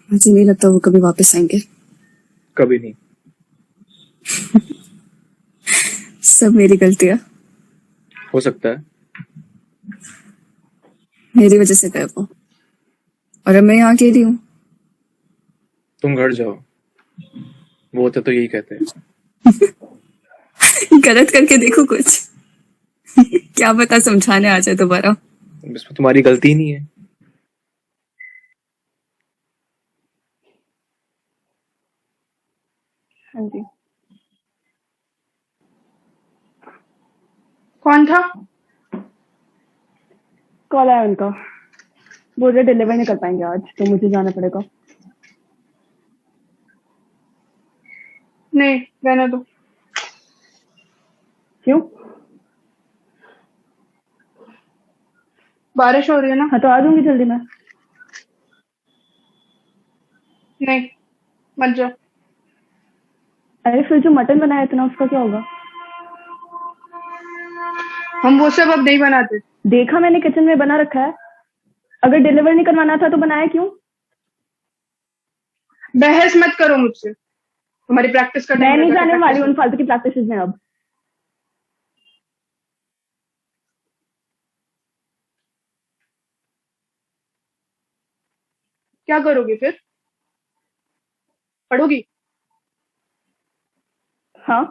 मुझे नहीं लगता वो कभी वापस आएंगे। कभी नहीं। सब मेरी गलतियां। हो सकता है। मेरी वजह से गए वो, और अब मैं यहाँ अकेली हूँ। तुम घर जाओ, वो होते तो यही कहते हैं। गलत करके देखो कुछ। क्या पता समझाने आ जाए दोबारा। इसमें तुम्हारी गलती नहीं है। हाँ जी। कौन था? कॉल आया उनका, बोल रहे डिलीवर नहीं कर पाएंगे आज, तो मुझे जाना पड़ेगा। नहीं, रहने दो। क्यों? बारिश हो रही है ना। हाँ तो आ जाऊंगी जल्दी मैं। नहीं, मत जाओ। अरे फिर जो मटन बनाया था ना, उसका क्या होगा? हम वो सब अब नहीं बनाते। देखा मैंने किचन में बना रखा है। अगर डिलीवर नहीं करवाना था तो बनाया क्यों? बहस मत करो मुझसे। तुम्हारी प्रैक्टिस का मैं नहीं जाने वाली उन फालतू की प्रैक्टिस में अब। क्या करोगी फिर? पढ़ोगी? हाँ,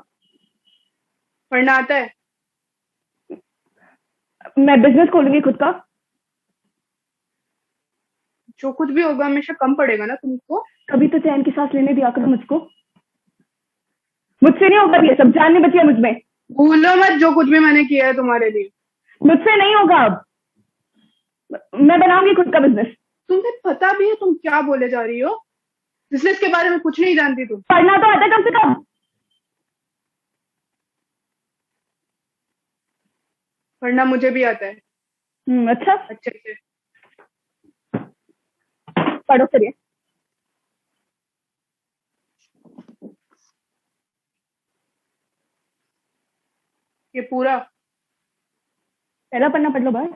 पढ़ना आता है? मैं बिजनेस खोलूंगी खुद का। जो कुछ भी होगा हमेशा कम पड़ेगा ना तुमको। कभी तो चैन की सांस लेने दिया करो मुझको। मुझसे नहीं होगा ये सब, जान नहीं बची है मुझमें। भूलो मत जो कुछ भी मैंने किया है तुम्हारे लिए। मुझसे नहीं होगा अब। मैं बनाऊंगी खुद का बिजनेस। तुम्हें पता भी है तुम क्या बोले जा रही हो? बिजनेस के बारे में कुछ नहीं जानती तुम। पढ़ना तो आता है कम से कम। पढ़ना मुझे भी आता है। अच्छा, अच्छे से पढ़ो फिर। ये पूरा पहला पन्ना पढ़ लो बस।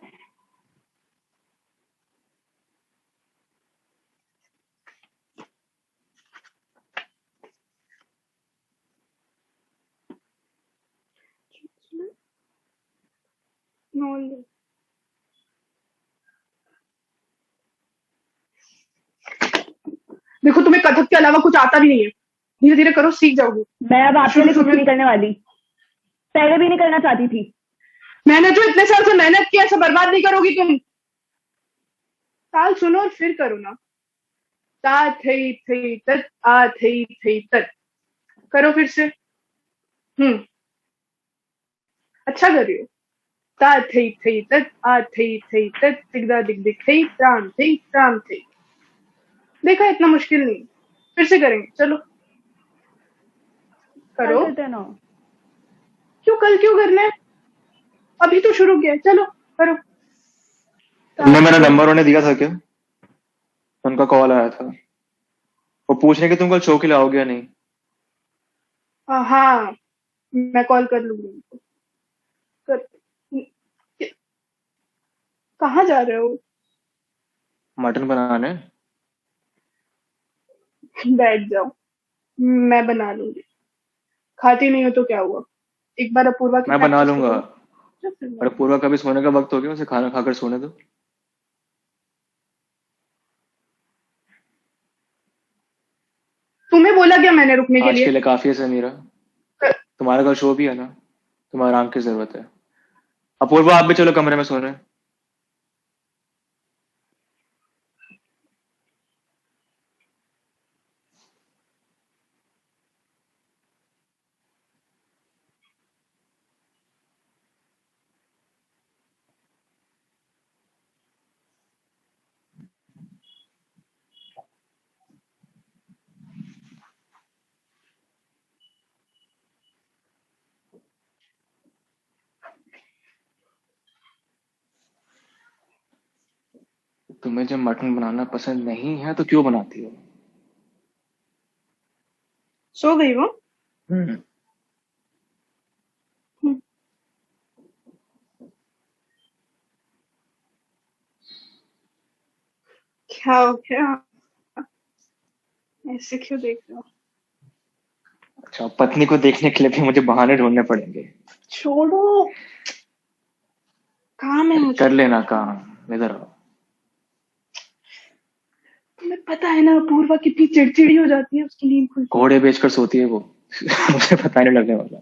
देखो तुम्हें कथक के अलावा कुछ आता भी नहीं है। धीरे धीरे करो, सीख जाओगी। मैं अब आपके लिए कुछ नहीं करने वाली। पहले भी नहीं करना चाहती थी। मैंने जो इतने साल से मेहनत किया, ऐसा बर्बाद नहीं करोगी तुम। ताल सुनो और फिर करो ना। ता थई तत आ थई तत। करो फिर से। अच्छा कर रही हो। ता थई तत आ थई तत दिगदा दिग दिग थई त्राम थई। देखा, इतना मुश्किल नहीं। फिर से करेंगे, चलो करो। ना क्यों, कल क्यों करना है? अभी तो शुरू किया है, चलो करो। तुमने मेरा नंबर उन्हें दिया था क्या? उनका कॉल आया था, वो पूछने कि तुम कल शो के लिए आओगे या नहीं। हाँ, मैं कॉल कर लूंगी उनको। कर, कहाँ जा रहे हो? मटन बनाने। बैठ जाओ, मैं बना लूंगी। खाती नहीं हो तो क्या हुआ? एक बार अपूर्वा की मैं बना प्रैक्टिस लूंगा। करो। और पूर्वा कभी सोने का वक्त हो गया, उसे खाना खाकर सोने दो। तुम्हें बोला क्या मैंने रुकने के आज के लिए? लिए काफी है समीरा। तुम्हारा कल शो भी है ना, तुम्हारे आराम की जरूरत है। अपूर्वा आप भी चलो कमरे में सोने। तुम्हें जब मटन बनाना पसंद नहीं है तो क्यों बनाती हो? सो गई वो। हम्म। हम्म, क्या हो गया? ऐसे क्यों देख रहे हो? अच्छा, पत्नी को देखने के लिए भी मुझे बहाने ढूंढने पड़ेंगे। छोड़ो, काम है मुझे। कर लेना काम, इधर आओ। तुम्हें पता है ना अपूर्वा कितनी चिड़चिड़ी हो जाती है उसकी नींद खुलती है। घोड़े बेचकर सोती है वो। मुझे पता नहीं लगने वाला।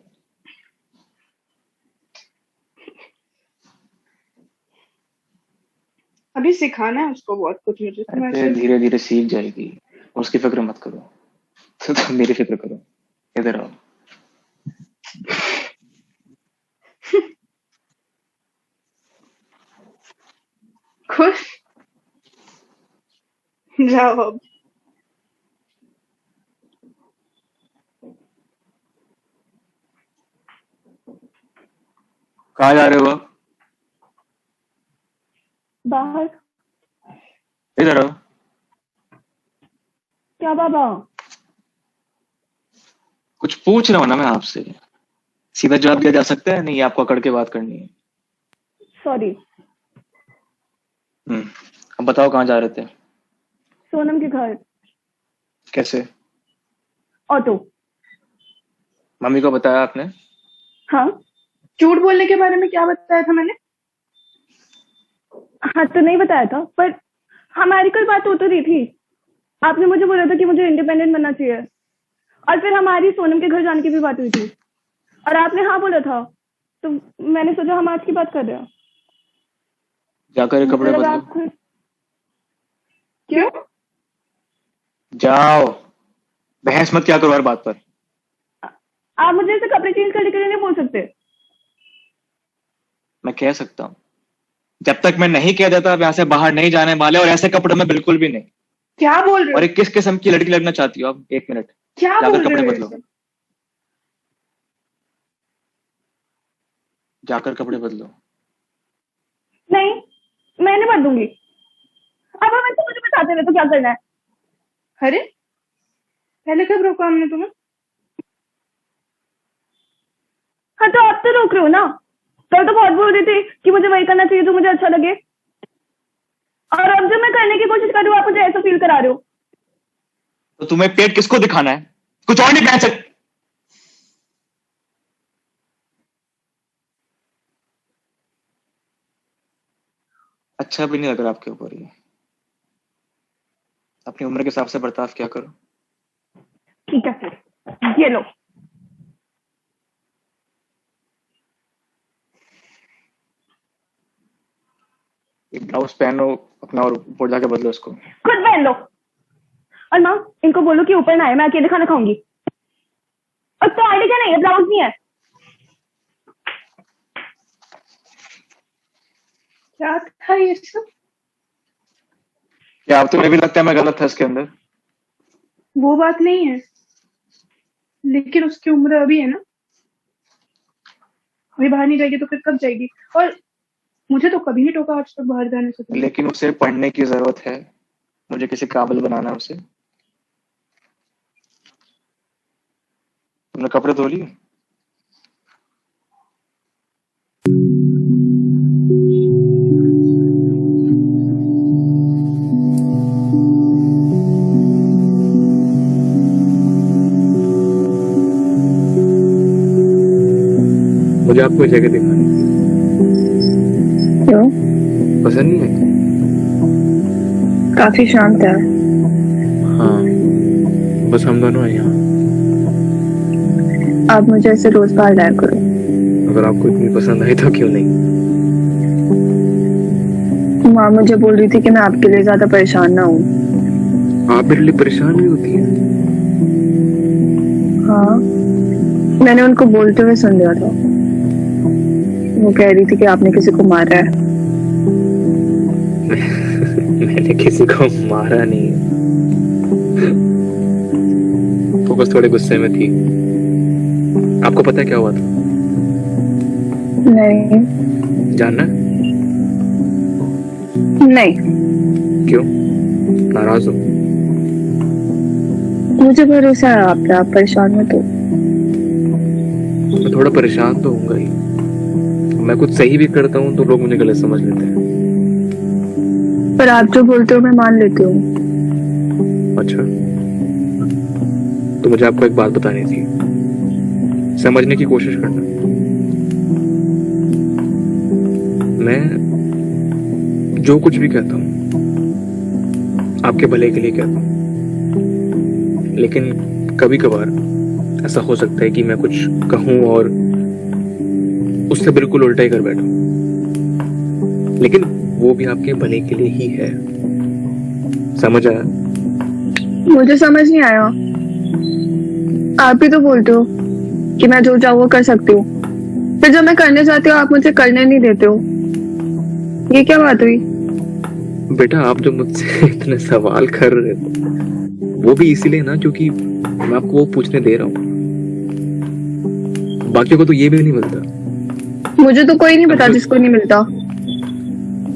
अभी सिखाना है उसको बहुत कुछ मुझे, तुम अरे ऐसे। धीरे धीरे सीख जाएगी, उसकी फिक्र मत करो। तो तुम मेरी फिक्र करो। इधर आओ। खुश जाओ अब। कहाँ जा रहे हो आप? बाहर। इधर आओ। क्या बाबा? कुछ पूछ रहा हूँ ना मैं आपसे, सीधा जवाब दिया जा सकता है? नहीं, आपको अकड़ के बात करनी है। सॉरी। अब बताओ कहाँ जा रहे थे? सोनम के घर। कैसे? ऑटो। मम्मी को बताया आपने? हाँ। झूठ बोलने के बारे में क्या बताया था मैंने? हाँ तो नहीं बताया था, पर हमारी कोई बात हो तो रही थी। आपने मुझे बोला था कि मुझे इंडिपेंडेंट बनना चाहिए, और फिर हमारी सोनम के घर जाने की भी बात हुई थी, और आपने हाँ बोला था, तो मैंने सोचा हम आज की बात कर रहे हैं। जाकर ये कपड़े मुझे लगा बदलो। आप खुद। क्यों? जाओ, बहस मत क्या करो हर बात पर। आप मुझे ऐसे कपड़े चेंज करने के लिए नहीं बोल सकते। मैं कह सकता हूँ, जब तक मैं नहीं कह देता आप यहाँ से बाहर नहीं जाने वाले, और ऐसे कपड़ों में बिल्कुल भी नहीं। क्या बोल रहे और हो? एक किस किस्म की लड़की लगना चाहती हो आप? एक मिनट, क्या जाकर बोल कपड़े रहे हो बदलो। ये सब? जाकर कपड़े बदलो। नहीं, मैं नहीं बदलूंगी। अब हम इनको मुझे बताते रहे तो क्या करना है? अरे पहले कब रोका हमने तुम्हें? हाँ तो आप तो रोक रहे हो ना। कल तो बहुत बोल रहे थे कि मुझे वही करना चाहिए जो मुझे अच्छा लगे, और अब जब मैं करने की कोशिश कर रही हूँ आप मुझे ऐसा फील करा रहे हो। तो तुम्हें पेट किसको दिखाना है? कुछ और नहीं पहन सकते? अच्छा भी नहीं लग रहा आपके ऊपर ये। अपनी उम्र के हिसाब से बर्ताव क्या करो। ठीक है फिर ये लो। एक ब्लाउज पहनो अपना, और ऊपर जाके बदलो उसको। खुद पहन लो। और माँ, इनको बोलो कि ऊपर ना आए, मैं अकेले खाना खाऊंगी। और तो आईडी क्या नहीं है, ब्लाउज नहीं है। क्या था ये सब? क्या आप, तुम्हें भी लगता है मैं गलत था इसके अंदर? वो बात नहीं है, लेकिन उसकी उम्र अभी है ना, अभी बाहर नहीं जाएगी तो फिर कब जाएगी? और मुझे तो कभी नहीं टोका आज तक बाहर जाने से तुमने। लेकिन उसे पढ़ने की जरूरत है, मुझे किसी काबिल बनाना है उसे। तुमने कपड़े धो लिए? मुझे आपको जगह दिखानी। क्यों? पसंद नहीं है? काफी शांत है। हाँ, बस हम दोनों हैं यहाँ। आप मुझे ऐसे रोज बाहर लाया करो। अगर आपको इतनी पसंद आई तो क्यों नहीं? माँ मुझे बोल रही थी कि मैं आपके लिए ज्यादा परेशान ना हूँ। आप मेरे लिए परेशान भी होती है? हाँ, मैंने उनको बोलते हुए सुन लिया था। वो कह रही थी कि आपने किसी को मारा है। मैंने किसी को मारा नहीं है, वो बस थोड़े गुस्से में थी। आपको पता है क्या हुआ था? नहीं। जानना है? नहीं। क्यों, नाराज हो? मुझे भरोसा है आप पे, आप परेशान मत हो। मैं थोड़ा परेशान तो होऊंगा ही। मैं कुछ सही भी करता हूँ तो लोग मुझे गलत समझ लेते हैं। पर आप जो बोलते हो मैं मान लेती हूँ। अच्छा, तो मुझे आपको एक बात बतानी थी, समझने की कोशिश करना। मैं जो कुछ भी कहता हूँ आपके भले के लिए कहता हूँ, लेकिन कभी कभार ऐसा हो सकता है कि मैं कुछ कहूँ और उससे बिल्कुल उल्टा ही कर बैठूं, लेकिन वो भी आपके भले के लिए ही है। समझ आया? मुझे समझ नहीं आया। आप ही तो बोलते हो कि मैं जो चाहूँ वो कर सकती हूँ, फिर जब मैं करने जाती हूँ आप मुझे करने नहीं देते हो। ये क्या बात हुई? बेटा, आप जो मुझसे इतने सवाल कर रहे हो वो भी इसीलिए ना क्योंकि मैं आपको वो पूछने दे रहा हूँ। बाकियों को तो ये भी नहीं मिलता। मुझे तो कोई नहीं पता जिसको नहीं मिलता।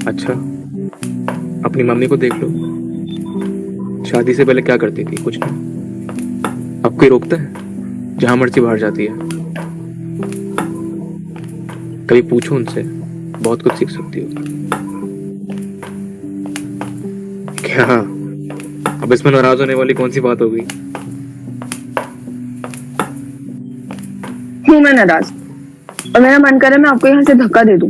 अच्छा, अपनी मम्मी को देख लो, शादी से पहले क्या करती थी? कुछ नहीं। अब कोई रोकता है? जहां मर्जी बाहर जाती है। कभी पूछो उनसे, बहुत कुछ सीख सकती हो। क्या अब इसमें नाराज होने वाली कौन सी बात हो गई? हूँ मैं नाराज, और मेरा मन करे मैं आपको यहाँ से धक्का दे दूं।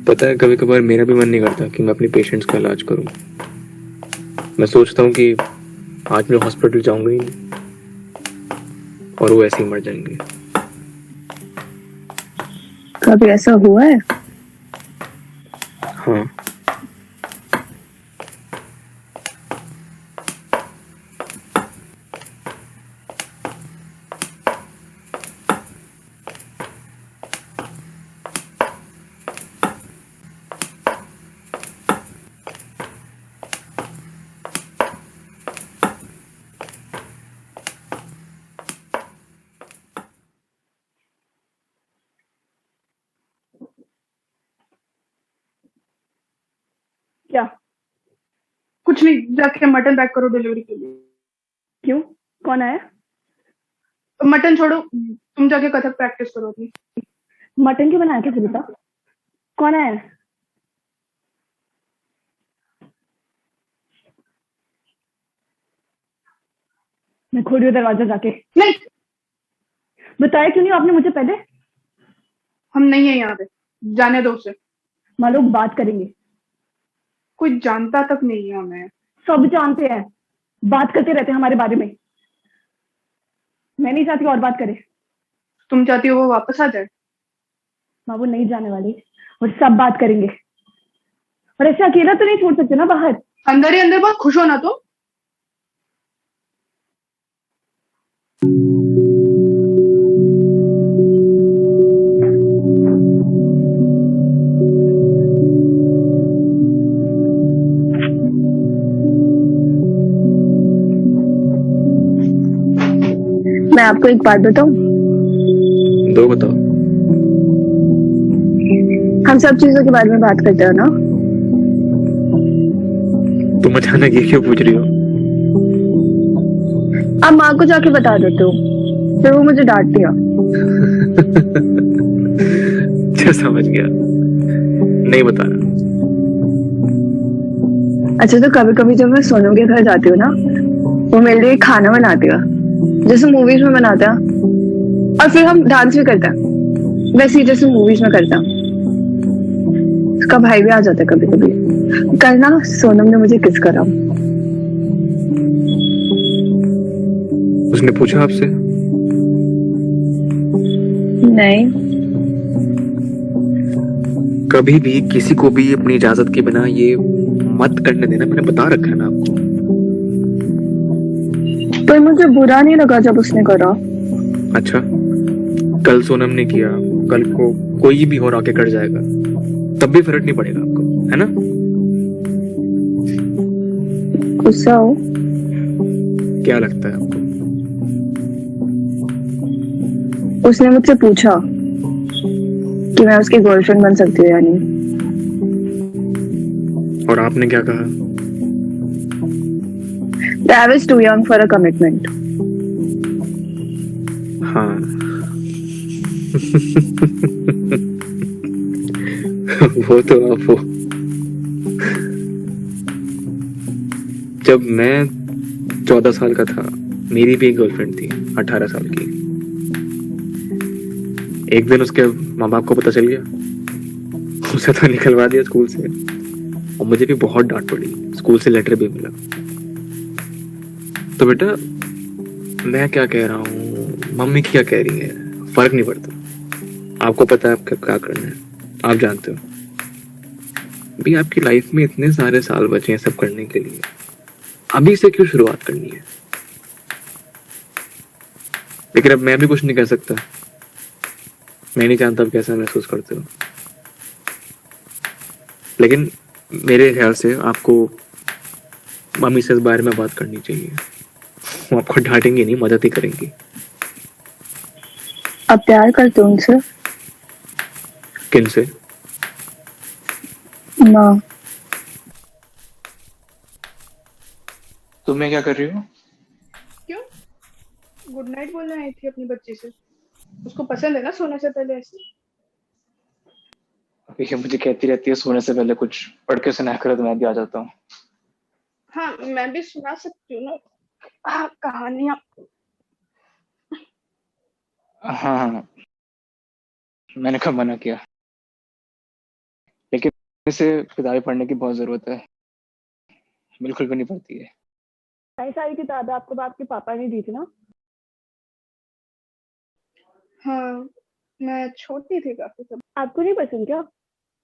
पता है, कभी कभार मेरा भी मन नहीं करता कि मैं अपने पेशेंट्स का इलाज करूं। मैं सोचता हूँ कि आज मैं हॉस्पिटल जाऊंगा ही और वो ऐसे ही मर जाएंगे। कभी ऐसा हुआ है? हाँ, क्या? कुछ नहीं, जाके मटन पैक करो डिलीवरी के लिए। क्यों? कौन आया? मटन छोड़ो, तुम जाके कथक प्रैक्टिस करो अपनी। मटन क्यों बनाया? क्या सुनीता? कौन आया? मैं खोल रही हूँ दरवाजा जाके। नहीं, बताया क्यों नहीं आपने मुझे पहले? हम नहीं है यहाँ पे, जाने दो उसे। माँ लोग बात करेंगे। कोई जानता तक नहीं है हमें। सब जानते हैं, बात करते रहते हैं हमारे बारे में। मैं नहीं चाहती और बात करे। तुम चाहती हो वो वापस आ जाए? माँ वो नहीं जाने वाली, और सब बात करेंगे। और ऐसे अकेला तो नहीं छोड़ सकते ना बाहर। अंदर ही अंदर बहुत खुश हो ना तुम। मैं आपको एक बात बताऊं? दो बताओ। हम सब चीजों के बारे में बात करते हो ना। तुम अचानक ये क्यों पूछ रही हो? आप माँ को जाके बता देते हो, फिर वो मुझे डांट दिया। अच्छा, समझ गया, नहीं बता रहा। अच्छा, तो कभी कभी जब मैं सोनम के घर जाती हूँ ना, वो मेरे लिए खाना बनाती है जैसे मूवीज में बनाते हैं, और फिर हम डांस भी करते हैं वैसे ही जैसे मूवीज में करते हैं। उसका भाई भी आ जाता है कभी कभी। कल ना सोनम ने मुझे किस करा। उसने पूछा आपसे? नहीं। कभी भी किसी को भी अपनी इजाजत के बिना ये मत करने देना, मैंने बता रखा है ना आपको। पर मुझे बुरा नहीं लगा जब उसने करा। अच्छा, कल सोनम ने किया, कल को कोई भी और आके कर जाएगा, तब भी फर्क नहीं पड़ेगा आपको, है ना? गुस्सा हो? क्या लगता है आपको? उसने मुझसे पूछा कि मैं उसकी गर्लफ्रेंड बन सकती हूँ या नहीं। और आपने क्या कहा? I was too young for a commitment. हाँ। वो तो आप हो। जब मैं 14 साल का था, मेरी भी एक गर्लफ्रेंड थी 18 साल की। एक दिन उसके माँ बाप को पता चल गया, उसे तो निकलवा दिया स्कूल से, और मुझे भी बहुत डांट पड़ी, स्कूल से लेटर भी मिला। तो बेटा, मैं क्या कह रहा हूँ, मम्मी क्या कह रही है, फर्क नहीं पड़ता। आपको पता है आपका क्या करना है, आप जानते हो। भी आपकी लाइफ में इतने सारे साल बचे हैं सब करने के लिए, अभी से क्यों शुरुआत करनी है? लेकिन अब मैं भी कुछ नहीं कह सकता, मैं नहीं जानता आप कैसा महसूस करते हो। लेकिन मेरे ख्याल से आपको मम्मी से इस बारे में बात करनी चाहिए। वो आपको डांटेंगी नहीं, मदद ही करेंगी। अब प्यार करते हो उनसे? किन से? माँ। तुम्हें क्या कर रही हो? क्यों? गुड नाइट बोलने आई थी अपनी बच्ची से। उसको पसंद है ना सोने से पहले ऐसे। ये मुझे कहती रहती है सोने से पहले कुछ पढ़ के सुना करो, तो मैं भी आ जाता हूँ। हाँ, मैं भी सुना सकती हूँ ना कहानियां। हाँ हाँ, मैंने कब मना किया? लेकिन इसे किताबें पढ़ने की बहुत जरूरत है, बिल्कुल भी नहीं पड़ती है। कई सारी किताबें आपको आपके पापा ने दी थी ना? हाँ, मैं छोटी थी काफी तब। आपको नहीं पसंद क्या?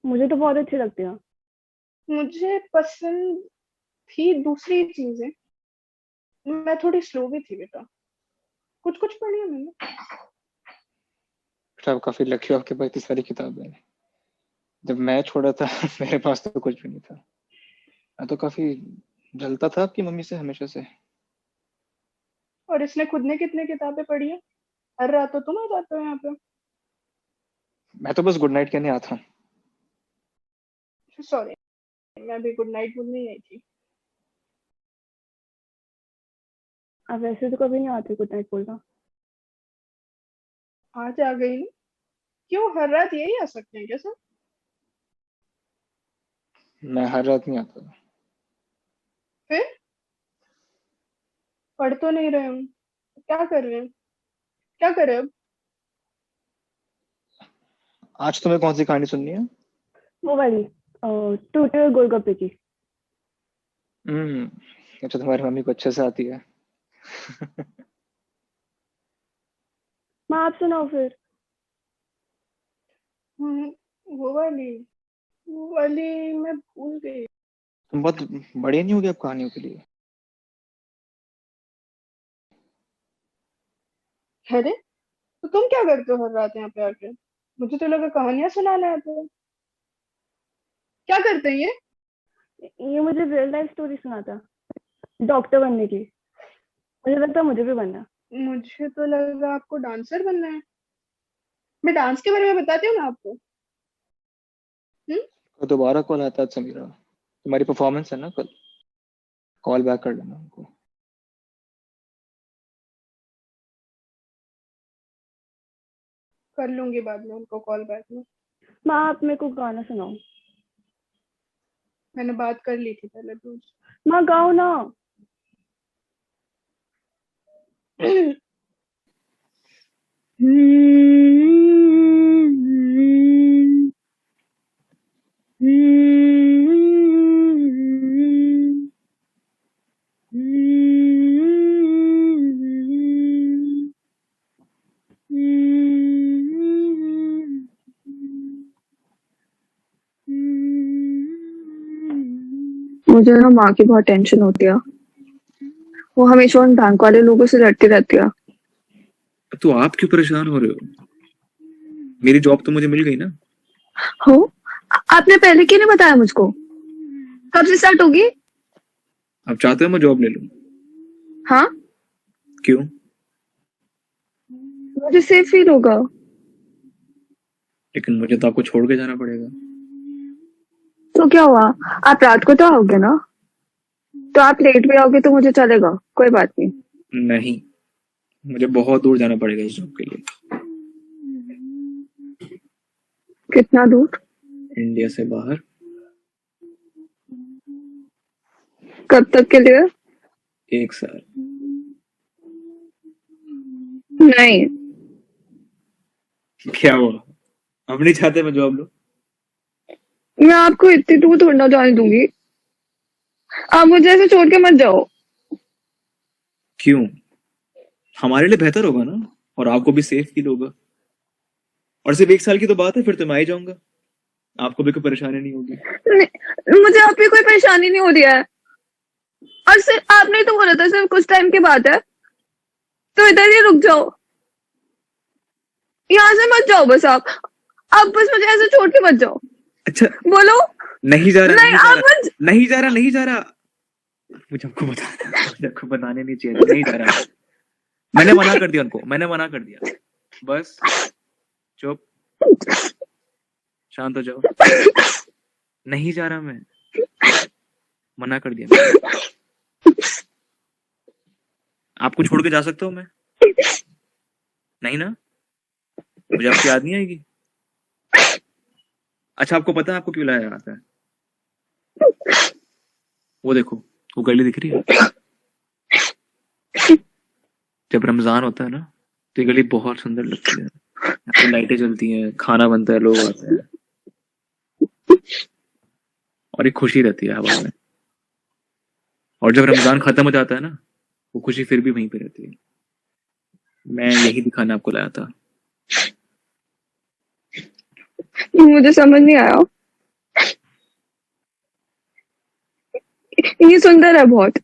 मुझे तो बहुत अच्छी लगती है। मुझे पसंद थी दूसरी चीजें। मैं थोड़ी स्लो भी थी बेटा, कुछ कुछ पढ़ी है मैंने। बेटा, आप काफी लकी हो, आपके पास इतनी सारी किताबें हैं। जब मैं छोड़ा था मेरे पास तो कुछ भी नहीं था। मैं तो काफी जलता था आपकी मम्मी से हमेशा से। और इसने खुद ने कितनी किताबें पढ़ी है? हर रात तो तुम आ जाते हो यहाँ पे। मैं तो बस गुड नाइट कहने आता हूँ। सॉरी, मैं भी गुड नाइट बोलने ही आई थी। आप वैसे तो कभी नहीं आते गुड नाइट बोलना। आज आ गई ना? क्यों हर रात यही आ सकते हैं क्या सर? मैं हर रात नहीं आता। फिर पढ़ तो नहीं रहे हम, क्या कर रहे हैं? क्या करें अब? आज तुम्हें कौन सी कहानी सुननी है? वो वाली टूटे हुए गोलगप्पे की। हम्म। अच्छा, तुम्हारी मम्मी को अच्छे से आती है। माँ आप सुनाओ फिर। हम्म, वो वाली वो वाली मैं भूल गई। तुम बहुत बड़ी नहीं होगी अब कहानियों के लिए। अरे, तो तुम क्या करते हो हर रात यहाँ पे आके? मुझे तो लगा कहानियां सुनाने आते हो। क्या करते हैं ये? ये मुझे रियल लाइफ स्टोरी सुनाता, डॉक्टर बनने की। मुझे लगता है मुझे भी बनना। मुझे तो लगा आपको डांसर बनना है। मैं डांस के बारे में बताती हूँ ना आपको। हम्म। तो दोबारा कॉल आता है समीरा, तुम्हारी परफॉर्मेंस है ना कल, कॉल बैक कर लेना उनको। कर लूंगी बाद में उनको कॉल बैक में। माँ आप मेरे को गाना सुनाओ। मैंने बात कर ली थी पहले तो। माँ गाओ ना। मुझे ना माँ की बहुत टेंशन होती है। वो हमेशा उन बैंक वाले लोगों से लड़ती रहती है। तो आप क्यों परेशान हो रहे हो? मेरी जॉब तो मुझे मिल गई ना। हो? आपने पहले क्यों नहीं बताया मुझको? कब से स्टार्ट होगी? आप चाहते हो मैं जॉब ले लूं? हाँ, क्यों? मुझे सेफ फील होगा। लेकिन मुझे तो आपको छोड़ के जाना पड़ेगा। तो क्या हुआ, आप रात को तो आओगे ना, तो आप लेट भी आओगे तो मुझे चलेगा, कोई बात नहीं। नहीं, मुझे बहुत दूर जाना पड़ेगा इस जॉब के लिए। कितना दूर? इंडिया से बाहर। कब तक के लिए? 1 साल। नहीं, क्या हुआ, हम नहीं चाहते मैं जॉब लूं? मैं आपको इतनी दूर थोड़ी ना जाने दूंगी। आप मुझे ऐसे छोड़ के मत जाओ। क्यों? हमारे लिए बेहतर होगा ना, और आपको भी सेफ फील होगा। और सिर्फ 1 साल की तो बात है, फिर तो मैं आ ही जाऊंगा, आपको भी कोई परेशानी नहीं होगी। मुझे आप पे कोई परेशानी नहीं हो रही है, और सिर्फ आपने ही तो बोला था सिर्फ कुछ टाइम की बात है, तो इधर ही रुक जाओ, यहाँ से मत जाओ बस। आप बस मुझे ऐसे छोड़ के मत जाओ। अच्छा, बोलो। नहीं जा रहा, नहीं, नहीं जा आप रहा, मत। नहीं जा रहा, नहीं जा रहा। मुझे आपको बताने नहीं चाहिए था, नहीं जा रहा। मैंने मना कर दिया उनको, मैंने मना कर दिया। बस चुप, शांत हो जाओ। नहीं जा रहा मैं, मना कर दिया मैंने। आपको छोड़ के जा सकता हूँ मैं? नहीं ना? मुझे आपकी याद नहीं आएगी? अच्छा, आपको पता है आपको क्यों लाया जाता है? वो देखो, वो गली दिख रही है? जब रमजान होता है ना, तो ये गली बहुत सुंदर लगती है। यहाँ पे लाइटें जलती हैं, खाना बनता है, लोग आते हैं, और एक खुशी रहती है हवा में। और जब रमजान खत्म हो जाता है ना, वो खुशी फिर भी वहीं पे रहती है। मैं यही दिखाने आपको लाया था। मुझे समझ नहीं आया, ये सुंदर है बहुत,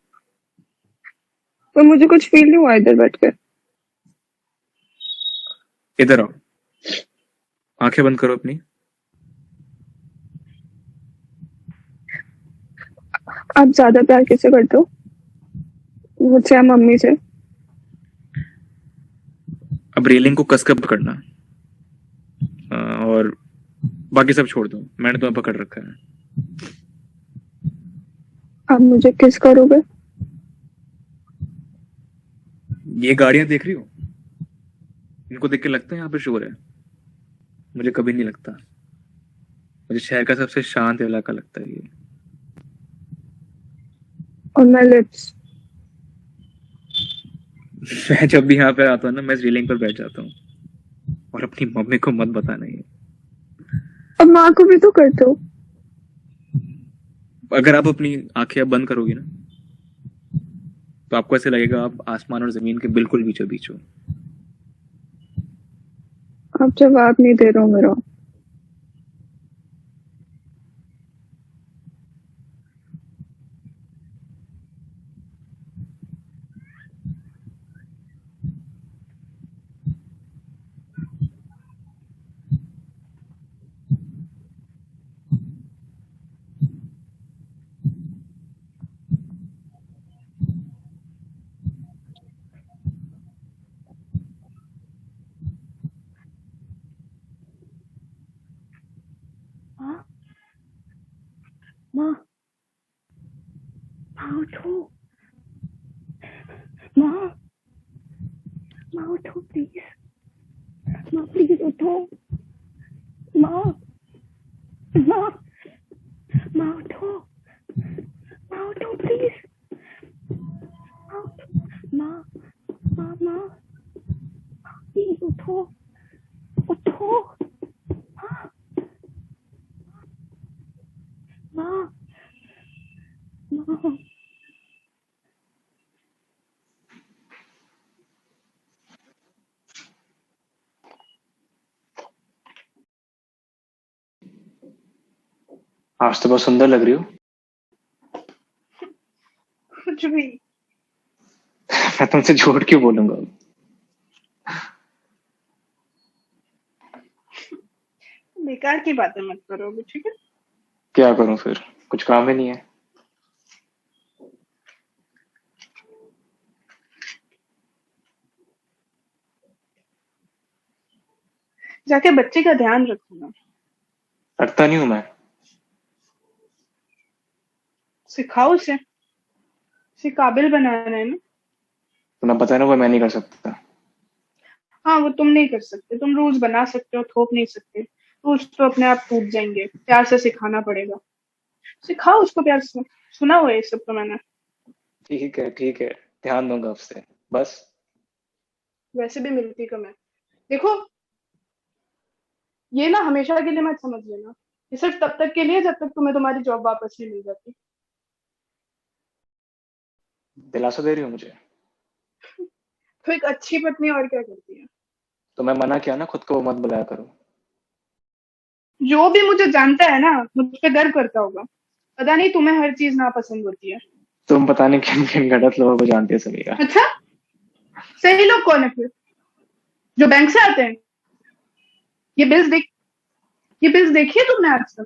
पर मुझे कुछ फील नहीं हुआ इधर बैठ कर। इधर आओ, आंखें बंद करो अपनी। आप ज्यादा प्यार किससे करते हो, मुझसे या मम्मी से? अब रेलिंग को कसकर पकड़ना, और बाकी सब छोड़ दो, मैंने तुम्हें पकड़ रखा है। आप मुझे किस करोगे? ये गाड़ियां देख रही हो, इनको देख के लगता है यहाँ पे शोर है? मुझे कभी नहीं लगता। मुझे शहर का सबसे शांत इलाका लगता है ये। और मैं लिप्स। मैं जब भी यहाँ पे आता हूँ ना, मैं इस रेलिंग पर बैठ जाता हूँ, और अपनी मम्मी को मत बताना ये। अब माँ को भी तो करते हो। अगर आप अपनी आंखें अब बंद करोगी ना, तो आपको ऐसे लगेगा आप आसमान और जमीन के बिल्कुल बीचों बीच हो। आप जवाब नहीं दे रहे हो मेरा। माँ, माँ, माँ उठो, माँ, माँ उठो प्लीज, माँ प्लीज उठो, माँ, माँ, माँ उठो, माँ उठो प्लीज, माँ, माँ, माँ, प्लीज उठो, उठो, माँ, माँ, माँ। आज तो बहुत सुंदर लग रही हो। कुछ भी। मैं तुमसे झूठ क्यों बोलूंगा? बेकार की बातें मत करो अभी, ठीक है? क्या करूं फिर, कुछ काम ही नहीं है। जाके बच्चे का ध्यान रखूंगा। रखता नहीं हूँ मैं। सिखाओ उसे, काबिल बनाना है ना। तुम्हें पता है ना वो मैं नहीं कर सकता। हाँ, वो तुम नहीं कर सकते, तुम रूल्स बना सकते हो, थोप नहीं सकते। रूल्स तो अपने आप टूट जाएंगे, प्यार से सिखाना पड़ेगा। सिखाओ उसको प्यार से। सुना हुआ है ये सब तो मैंने। ठीक है, ध्यान दूंगा आपसे, बस। वैसे भी मिलती कम है। देखो, ये ना हमेशा के लिए मत समझ लेना। ये सिर्फ तब तक के लिए जब तक तुम्हें तुम्हारी जॉब वापस नहीं मिल जाती। दिलासा दे रही हो मुझे? तो एक अच्छी पत्नी और क्या करती है। तो मैं मना किया ना, खुद को मत बुलाया करो। जो भी मुझे जानता है ना, मुझ पे गर्व करता होगा। पता नहीं तुम्हें हर चीज नापसंद होती है। तुम पता नहीं किन किन गलत लोगों को जानते हो समीरा। अच्छा, सही लोग कौन है फिर? जो बैंक से आते हैं। ये बिल्स देख ये बिल्स देखी है तुमने आज तक?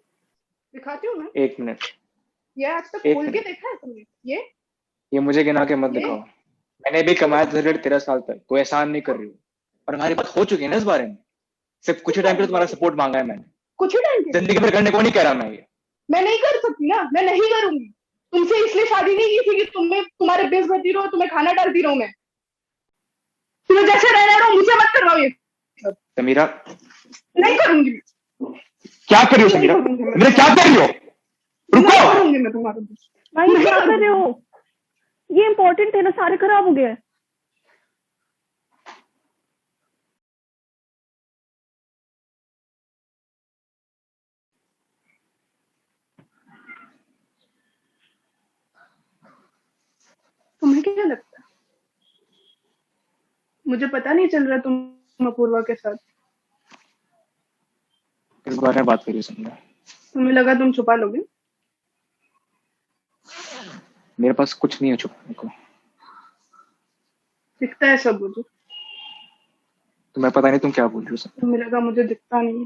दिखाती हूँ मैं। एक मिनट। ये आज तक एक खोल के मिनट, देखा है तुमने? ये मुझे गिना के मत ये दिखाओ। मैंने भी कमाया था 13 साल तक, कोई एहसान नहीं कर रही हूँ। और हमारी बात हो चुकी है ना इस बारे में। सिर्फ कुछ ही किस टाइम के बारे लिए में तुम्हारा बात होती है? सपोर्ट मांगा है मैंने। कुछ ही टाइम के लिए? जिंदगी में करने को नहीं कह रहा मैं ये। मैं नहीं कर सकती ना, मैं नहीं करूंगी। तुमसे इसलिए शादी नहीं की थी कि तुम्हें तुम्हारे बिल्स भरती रहो, तुम्हें खाना डालती रहूं मैं। तुम्हें जैसे रहना रहो, मुझे मत करवाओ ये सब। समीरा, नहीं करूंगी क्या कर रही हो नहीं समीरा? करूंगी मैं। समीरा क्या कर रही हो? नहीं रुको। करूंगी मैं तुम्हारे बिल्स। भाई नहीं क्या कर करूंगी। रहे हो? ये इम्पोर्टेंट थे ना, सारे खराब हो गए। तुम्हें क्या लगता है मुझे पता नहीं चल रहा तुम अपूर्वा के साथ? इस बारे में बात करिए समीरा। तुम्हें लगा तुम छुपा लोगे? मेरे पास कुछ नहीं है छुपाने को। दिखता है सब मुझे। तुम्हें पता नहीं तुम क्या बोल रही हो समीरा। तुम्हें लगा मुझे दिखता नहीं है।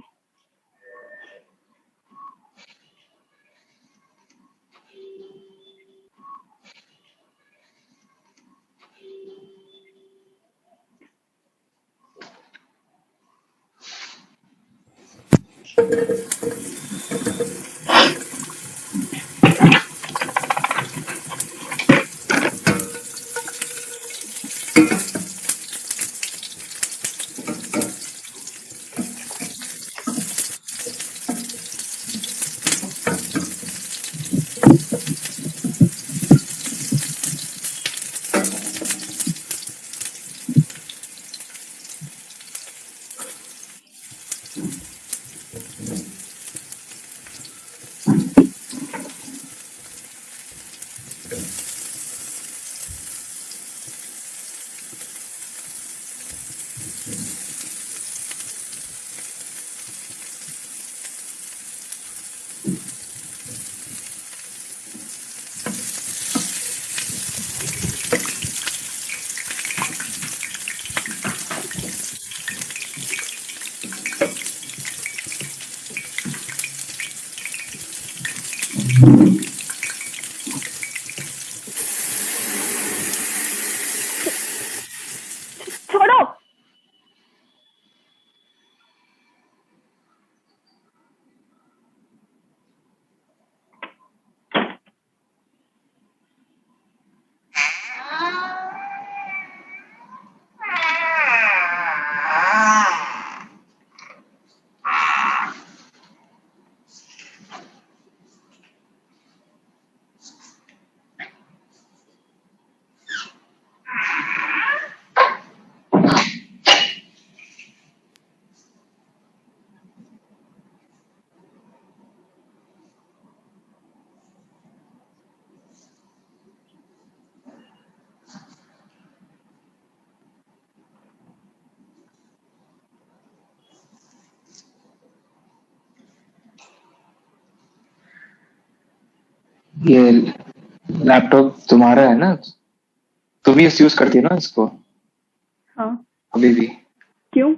छोड़ो। ये लैपटॉप तुम्हारा है ना? तुम ही यूज करती है ना इसको हाँ। अभी भी? क्यों?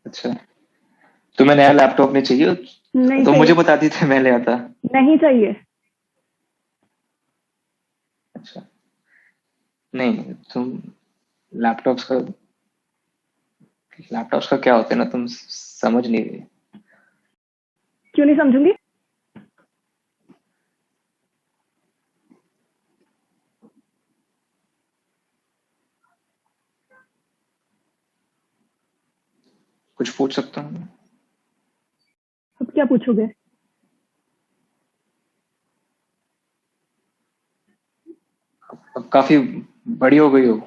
अच्छा, तुम्हें नया लैपटॉप नहीं चाहिए नहीं तो चाहिए। मुझे बताती थे, मैं ले आता। नहीं चाहिए। अच्छा, नहीं तुम लैपटॉप्स का लैपटॉप्स का क्या होता है ना, तुम समझ नहीं रही। क्यों नहीं समझूंगी? कुछ पूछ सकता हूँ? अब क्या पूछोगे? अब काफी बड़ी हो गई हो,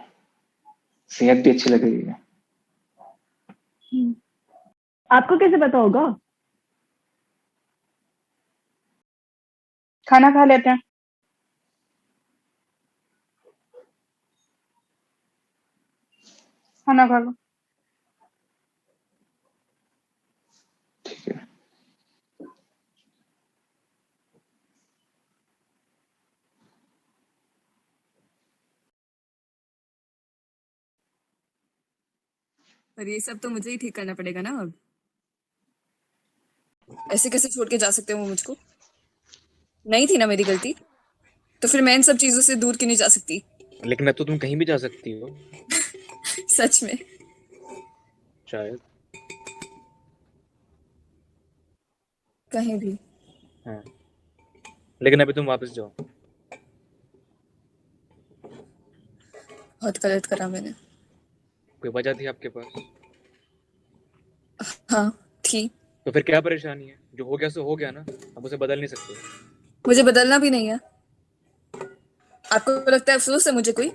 सेहत भी अच्छी लग रही है। आपको कैसे पता होगा? खाना खा लेते हैं। खाना खा लो। ठीक है। पर ये सब तो मुझे ही ठीक करना पड़ेगा ना अब। ऐसे कैसे छोड़ के जा सकते हो वो मुझको? नहीं थी ना मेरी गलती, तो फिर मैं इन सब चीजों से दूर क्यों नहीं जा सकती? लेकिन अब तो तुम कहीं भी जा सकती हो। सच में? शायद। कहीं भी? हाँ, लेकिन अभी तुम वापस जाओ। बहुत गलत करा मैंने। कोई वजह थी आपके पास? हाँ, थी। तो फिर क्या परेशानी है? जो हो गया सो हो गया ना, अब उसे बदल नहीं सकते। मुझे बदलना भी नहीं है। आपको लगता है अफसोस है मुझे कोई?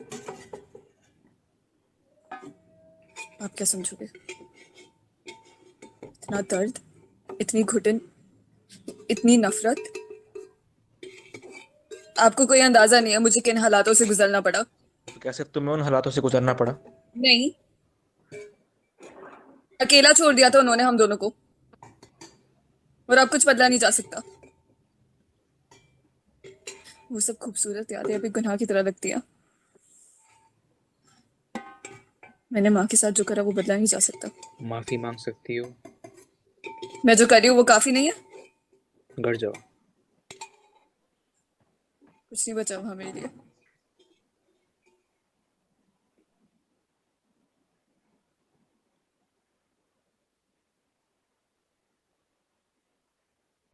आप क्या समझोगे? इतना दर्द, इतनी घुटन, इतनी नफरत। आपको कोई अंदाजा नहीं है मुझे किन हालातों से गुजरना पड़ा। तो कैसे तुम्हें उन हालातों से गुजरना पड़ा? नहीं, अकेला छोड़ दिया था उन्होंने हम दोनों को, और अब कुछ बदला नहीं जा सकता। वो सब खूबसूरत यादें अभी गुनाह की तरह लगती है। मैंने माँ के साथ जो करा वो बदला नहीं जा सकता। माफी मांग सकती हो। मैं जो कर रही हूँ वो काफी नहीं है? घर जाओ। कुछ नहीं बचा वहां मेरे लिए।